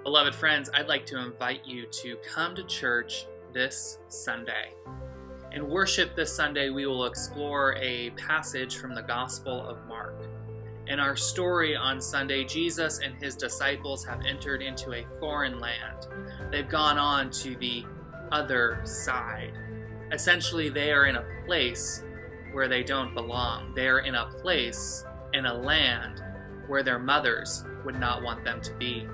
Beloved friends, I'd like to invite you to come to church this Sunday. In worship this Sunday, we will explore a passage from the Gospel of Mark. In our story on Sunday, Jesus and his disciples have entered into a foreign land. They've gone on to the other side. Essentially, they are in a place where they don't belong. They are in a place, in a land, where their mothers would not want them to be.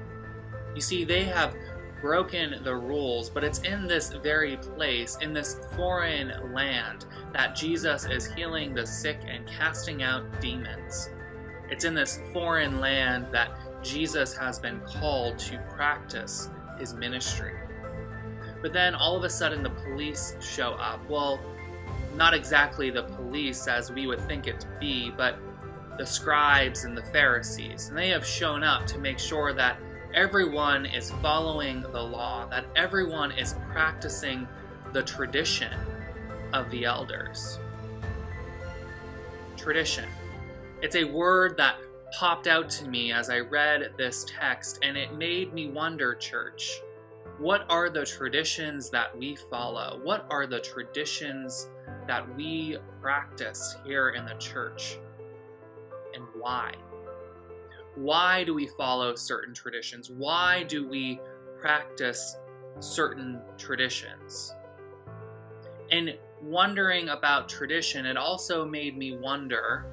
You see, they have broken the rules, but it's in this very place, in this foreign land, that Jesus is healing the sick and casting out demons. It's in this foreign land that Jesus has been called to practice his ministry. But then all of a sudden the police show up. Well, not exactly the police as we would think it to be, but the scribes and the Pharisees. And they have shown up to make sure that everyone is following the law, that everyone is practicing the tradition of the elders. Tradition. It's a word that popped out to me as I read this text, and it made me wonder, church, what are the traditions that we follow? What are the traditions that we practice here in the church? And why? Why do we follow certain traditions? Why do we practice certain traditions? And wondering about tradition, it also made me wonder,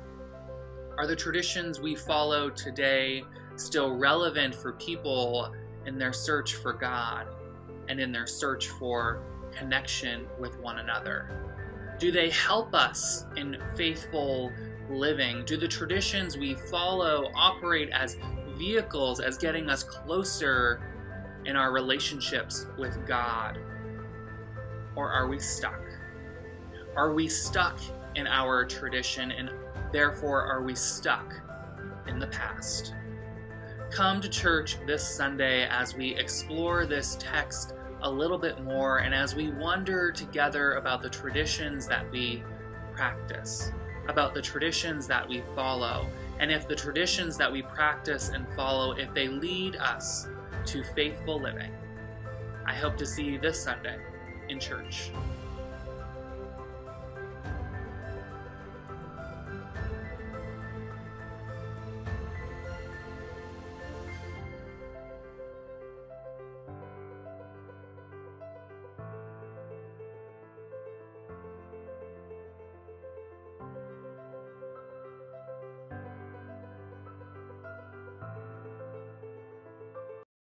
are the traditions we follow today still relevant for people in their search for God and in their search for connection with one another? Do they help us in faithful living? Do the traditions we follow operate as vehicles, as getting us closer in our relationships with God? Or are we stuck? Are we stuck in our tradition, and therefore are we stuck in the past? Come to church this Sunday as we explore this text a little bit more and as we wonder together about the traditions that we practice, about the traditions that we follow, and if the traditions that we practice and follow, if they lead us to faithful living. I hope to see you this Sunday in church.